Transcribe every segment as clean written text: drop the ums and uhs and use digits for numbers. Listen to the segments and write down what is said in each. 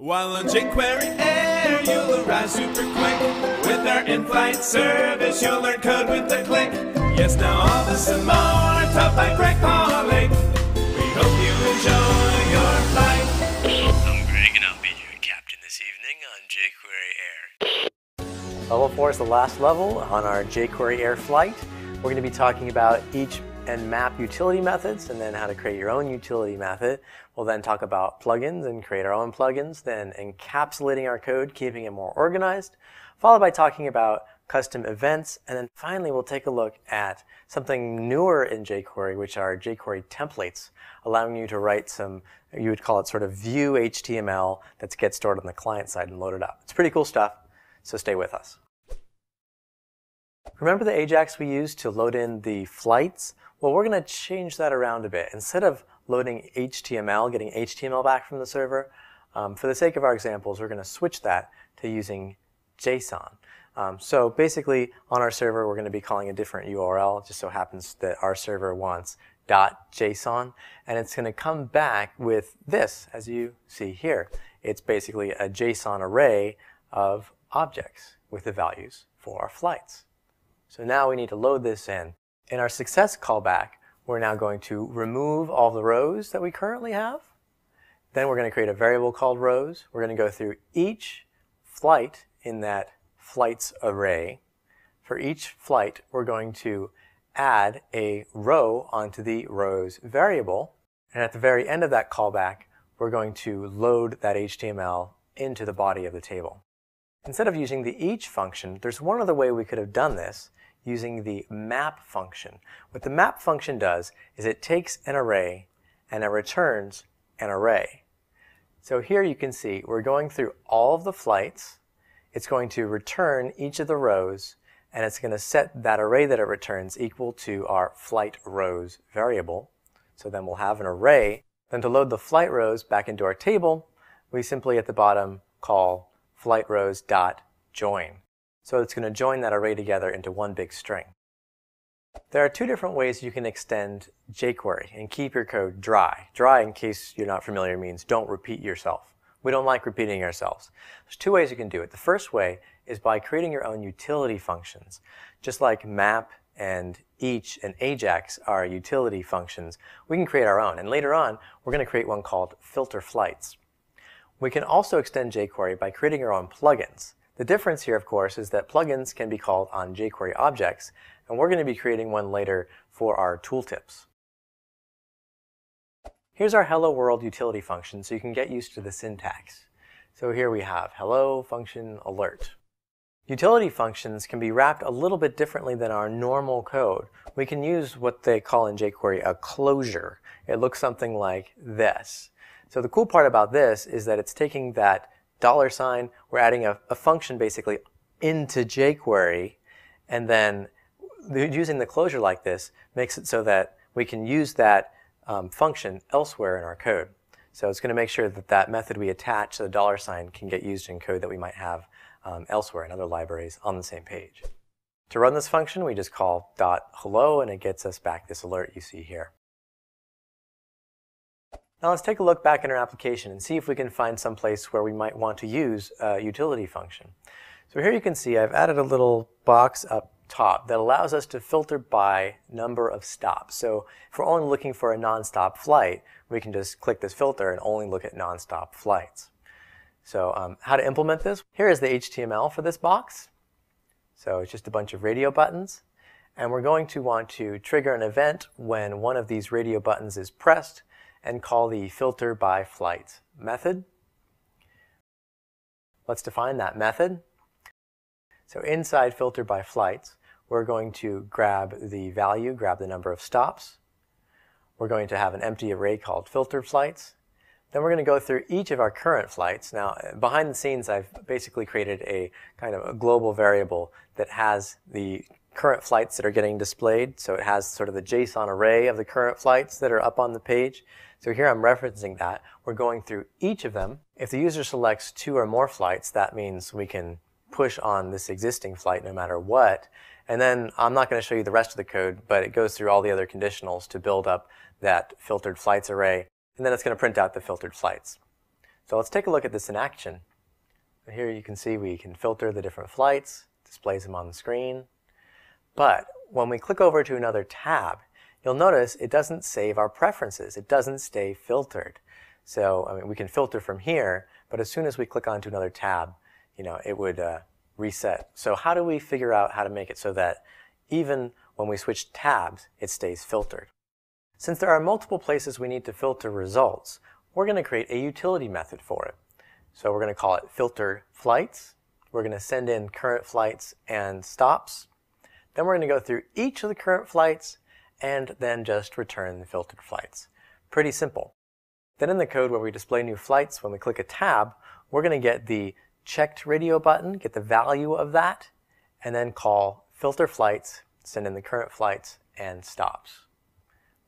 While on jQuery Air, you'll arrive super quick. With our in-flight service, you'll learn code with a click. Yes, now all this and more, taught by Greg Pauling. We hope you enjoy your flight. I'm Greg, and I'll be your captain this evening on jQuery Air. Level 4 is the last level on our jQuery Air flight. We're going to be talking about each and map utility methods, and then how to create your own utility method. We'll then talk about plugins and create our own plugins, then encapsulating our code, keeping it more organized, followed by talking about custom events, and then finally we'll take a look at something newer in jQuery, which are jQuery templates, allowing you to write some, you would call it sort of view HTML that gets stored on the client side and loaded up. It's pretty cool stuff, so stay with us. Remember the AJAX we used to load in the flights? Well, we're going to change that around a bit. Instead of loading HTML, getting HTML back from the server, for the sake of our examples, we're going to switch that to using JSON. So basically, on our server, we're going to be calling a different URL. It just so happens that our server wants .json, and it's going to come back with this, as you see here. It's basically a JSON array of objects with the values for our flights. So now we need to load this in. In our success callback, we're now going to remove all the rows that we currently have. Then we're going to create a variable called rows. We're going to go through each flight in that flights array. For each flight, we're going to add a row onto the rows variable. And at the very end of that callback, we're going to load that HTML into the body of the table. Instead of using the each function, there's one other way we could have done this, using the map function. What the map function does is it takes an array and it returns an array. So here you can see we're going through all of the flights. It's going to return each of the rows, and it's going to set that array that it returns equal to our flight rows variable. So then we'll have an array. Then to load the flight rows back into our table, we simply at the bottom call flight rows.join. So it's going to join that array together into one big string. There are two different ways you can extend jQuery and keep your code dry. Dry, in case you're not familiar, means don't repeat yourself. We don't like repeating ourselves. There's two ways you can do it. The first way is by creating your own utility functions. Just like map and each and AJAX are utility functions, we can create our own. And later on, we're going to create one called filter flights. We can also extend jQuery by creating our own plugins. The difference here, of course, is that plugins can be called on jQuery objects, and we're going to be creating one later for our tooltips. Here's our hello world utility function, so you can get used to the syntax. So here we have hello function alert. Utility functions can be wrapped a little bit differently than our normal code. We can use what they call in jQuery a closure. It looks something like this. So the cool part about this is that it's taking that $, we're adding a function basically into jQuery, and then using the closure like this makes it so that we can use that function elsewhere in our code. So it's going to make sure that that method we attach to the $, can get used in code that we might have elsewhere in other libraries on the same page. To run this function, we just call .hello, and it gets us back this alert you see here. Now let's take a look back in our application and see if we can find some place where we might want to use a utility function. So here you can see I've added a little box up top that allows us to filter by number of stops. So if we're only looking for a non-stop flight, we can just click this filter and only look at non-stop flights. So how to implement this? Here is the HTML for this box. So it's just a bunch of radio buttons. And we're going to want to trigger an event when one of these radio buttons is pressed, and call the filter by flight method. Let's define that method. So inside filter by flights, we're going to grab the value, grab the number of stops. We're going to have an empty array called filter flights. Then we're going to go through each of our current flights. Now, behind the scenes, I've basically created a kind of a global variable that has the current flights that are getting displayed. So it has sort of the JSON array of the current flights that are up on the page. So here I'm referencing that. We're going through each of them. If the user selects 2 or more flights, that means we can push on this existing flight no matter what. And then I'm not going to show you the rest of the code, but it goes through all the other conditionals to build up that filtered flights array. And then it's going to print out the filtered flights. So let's take a look at this in action. Here you can see we can filter the different flights, displays them on the screen. But when we click over to another tab, you'll notice it doesn't save our preferences. It doesn't stay filtered. So we can filter from here, but as soon as we click onto another tab, it would reset. So how do we figure out how to make it so that even when we switch tabs, it stays filtered? Since there are multiple places we need to filter results, we're going to create a utility method for it. So we're going to call it filter flights. We're going to send in current flights and stops. Then we're going to go through each of the current flights and then just return the filtered flights. Pretty simple. Then in the code where we display new flights, when we click a tab, we're going to get the checked radio button, get the value of that, and then call filter flights, send in the current flights and stops.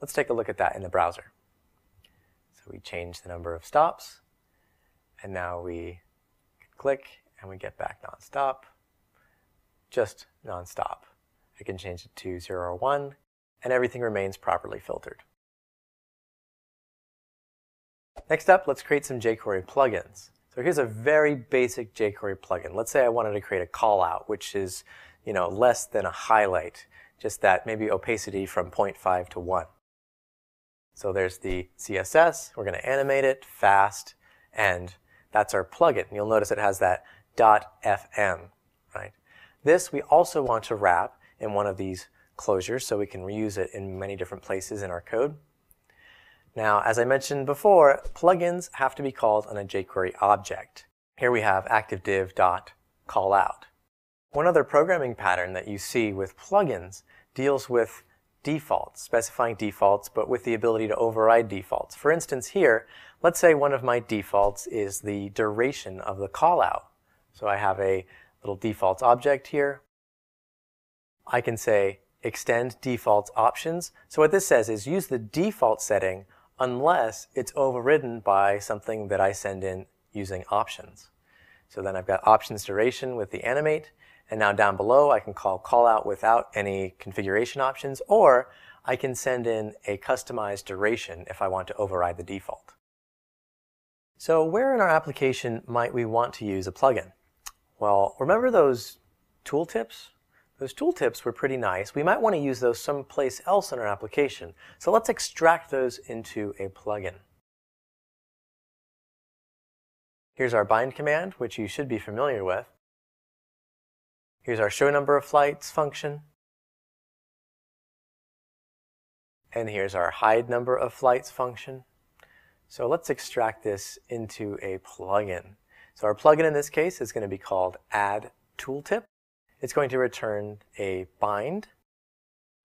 Let's take a look at that in the browser. So we change the number of stops, and now we click and we get back nonstop, just nonstop. I can change it to 0 or 1, and everything remains properly filtered. Next up, let's create some jQuery plugins. So here's a very basic jQuery plugin. Let's say I wanted to create a callout, which is less than a highlight, just that maybe opacity from 0.5 to 1. So there's the CSS. We're going to animate it fast, and that's our plugin. You'll notice it has that .fm, right? This we also want to wrap in one of these closures so we can reuse it in many different places in our code. Now, as I mentioned before, plugins have to be called on a jQuery object. Here we have ActiveDiv.callout. One other programming pattern that you see with plugins deals with defaults, specifying defaults, but with the ability to override defaults. For instance, here, let's say one of my defaults is the duration of the callout. So I have a little defaults object here. I can say extend defaults options. So what this says is use the default setting unless it's overridden by something that I send in using options. So then I've got options duration with the animate, and now down below I can call callout without any configuration options, or I can send in a customized duration if I want to override the default. So where in our application might we want to use a plugin? Well, remember those tooltips? Those tooltips were pretty nice. We might want to use those someplace else in our application. So let's extract those into a plugin. Here's our bind command, which you should be familiar with. Here's our show number of flights function. And here's our hide number of flights function. So let's extract this into a plugin. So our plugin in this case is going to be called add tooltip. It's going to return a bind.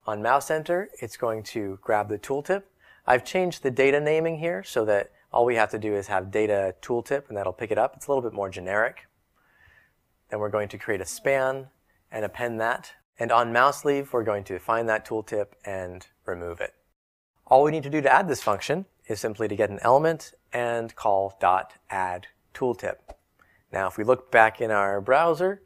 On mouse enter, it's going to grab the tooltip. I've changed the data naming here so that all we have to do is have data tooltip and that'll pick it up. It's a little bit more generic. Then we're going to create a span and append that. And on mouse leave, we're going to find that tooltip and remove it. All we need to do to add this function is simply to get an element and call .add tooltip. Now, if we look back in our browser,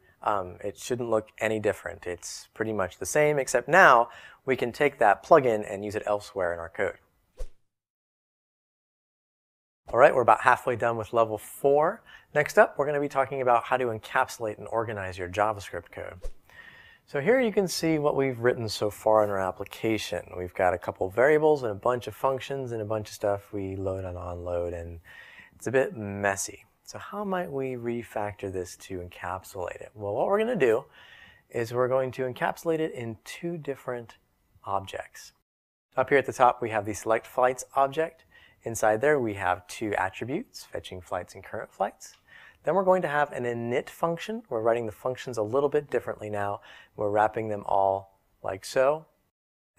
it shouldn't look any different. It's pretty much the same, except now we can take that plugin and use it elsewhere in our code. All right, we're about halfway done with level 4. Next up, we're going to be talking about how to encapsulate and organize your JavaScript code. So here you can see what we've written so far in our application. We've got a couple variables and a bunch of functions and a bunch of stuff we load and unload, and it's a bit messy. So how might we refactor this to encapsulate it? Well, what we're going to do is we're going to encapsulate it in 2 different objects. Up here at the top, we have the select flights object. Inside there, we have 2 attributes, fetching flights and current flights. Then we're going to have an init function. We're writing the functions a little bit differently now. We're wrapping them all like so.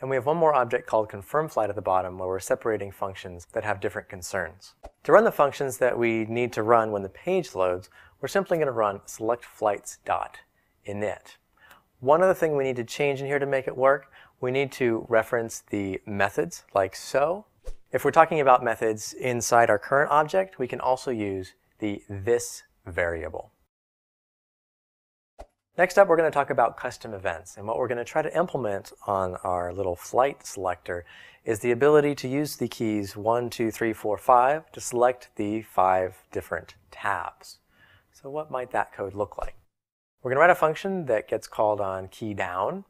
And we have one more object called confirm flight at the bottom where we're separating functions that have different concerns. To run the functions that we need to run when the page loads, we're simply going to run selectFlights.init. One other thing we need to change in here to make it work, we need to reference the methods like so. If we're talking about methods inside our current object, we can also use the this variable. Next up, we're going to talk about custom events. And what we're going to try to implement on our little flight selector is the ability to use the keys 1, 2, 3, 4, 5 to select the 5 different tabs. So what might that code look like? We're going to write a function that gets called on key down.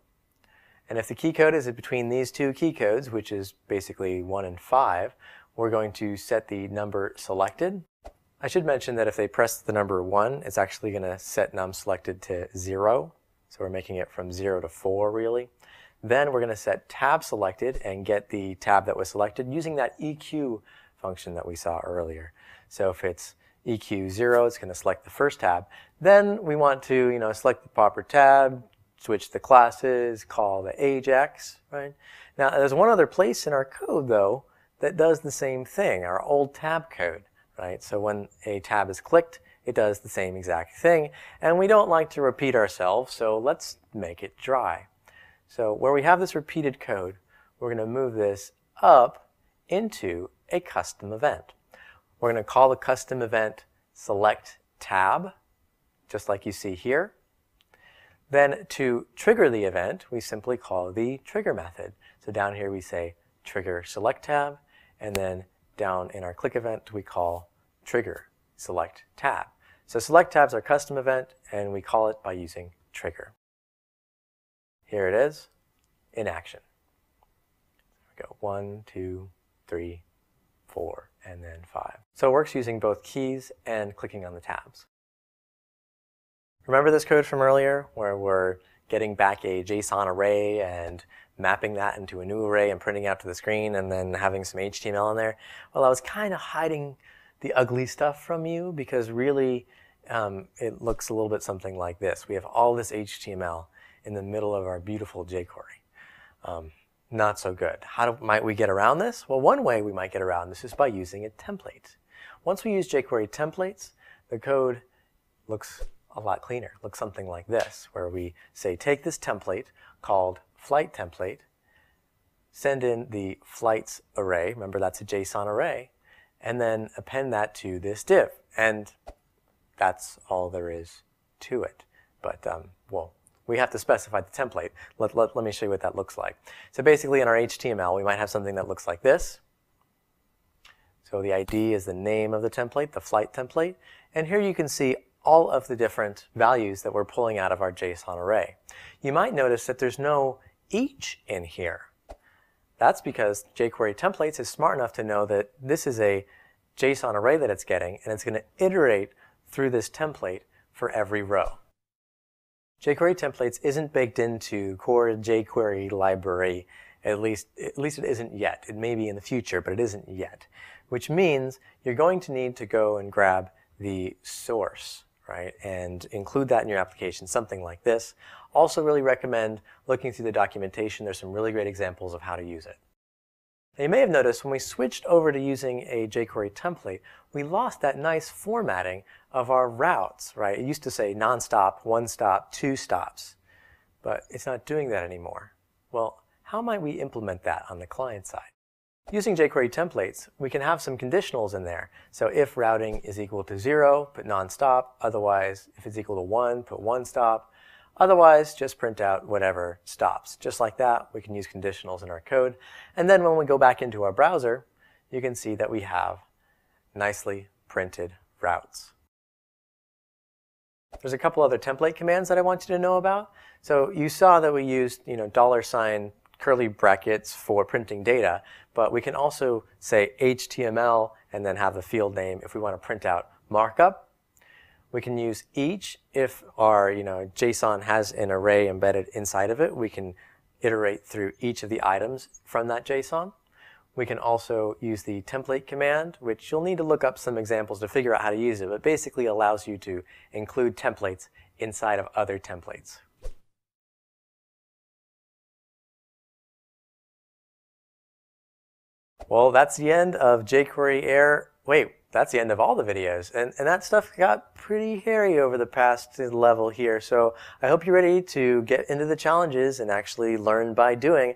And if the key code is between these two key codes, which is basically 1 and 5, we're going to set the number selected. I should mention that if they press the number 1, it's actually going to set num selected to 0. So we're making it from 0 to 4, really. Then we're going to set tab selected and get the tab that was selected using that EQ function that we saw earlier. So if it's EQ 0, it's going to select the first tab. Then we want to, select the proper tab, switch the classes, call the AJAX, right? Now, there's one other place in our code, though, that does the same thing, our old tab code. Right? So when a tab is clicked, it does the same exact thing. And we don't like to repeat ourselves, so let's make it dry. So where we have this repeated code, we're going to move this up into a custom event. We're going to call the custom event select tab, just like you see here. Then to trigger the event, we simply call the trigger method. So down here we say trigger select tab, and then down in our click event, we call trigger select tab. So select tab's our custom event, and we call it by using trigger. Here it is in action. We go 1, 2, 3, 4, and then 5. So it works using both keys and clicking on the tabs. Remember this code from earlier where we're getting back a JSON array and mapping that into a new array and printing out to the screen and then having some HTML in there? Well, I was kind of hiding the ugly stuff from you because really it looks a little bit something like this. We have all this HTML in the middle of our beautiful jQuery. Not so good. How might we get around this? Well, one way we might get around this is by using a template. Once we use jQuery templates, the code looks a lot cleaner. Looks something like this, where we say take this template called flight template, send in the flights array, remember that's a JSON array, and then append that to this div. And that's all there is to it. But, well, we have to specify the template. Let me show you what that looks like. So basically in our HTML, we might have something that looks like this. So the ID is the name of the template, the flight template. And here you can see all of the different values that we're pulling out of our JSON array. You might notice that there's no each in here. That's because jQuery templates is smart enough to know that this is a JSON array that it's getting, and it's going to iterate through this template for every row. jQuery templates isn't baked into core jQuery library, at least it isn't yet. It may be in the future, but it isn't yet. Which means you're going to need to go and grab the source, right, and include that in your application, something like this. Also really recommend looking through the documentation. There's some really great examples of how to use it. Now you may have noticed when we switched over to using a jQuery template, we lost that nice formatting of our routes, right? It used to say nonstop, one stop, two stops, but it's not doing that anymore. Well, how might we implement that on the client side? Using jQuery templates, we can have some conditionals in there. So if routing is equal to 0, put nonstop. Otherwise, if it's equal to 1, put one stop. Otherwise, just print out whatever stops. Just like that, we can use conditionals in our code. And then when we go back into our browser, you can see that we have nicely printed routes. There's a couple other template commands that I want you to know about. So you saw that we used, $, curly brackets for printing data, but we can also say HTML and then have the field name if we want to print out markup. We can use each if our JSON has an array embedded inside of it. We can iterate through each of the items from that JSON. We can also use the template command, which you'll need to look up some examples to figure out how to use it, but basically allows you to include templates inside of other templates. Well, that's the end of jQuery Air. Wait, that's the end of all the videos. And that stuff got pretty hairy over the past level here. So I hope you're ready to get into the challenges and actually learn by doing.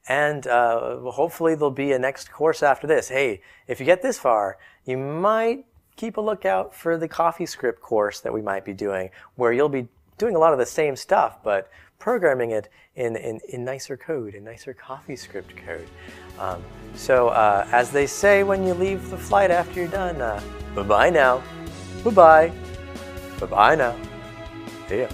And hopefully there'll be a next course after this. Hey, if you get this far, you might keep a lookout for the CoffeeScript course that we might be doing, where you'll be doing a lot of the same stuff, but programming it in nicer code, in nicer CoffeeScript code. So as they say when you leave the flight after you're done, bye-bye now. Bye-bye. Bye-bye now. See ya.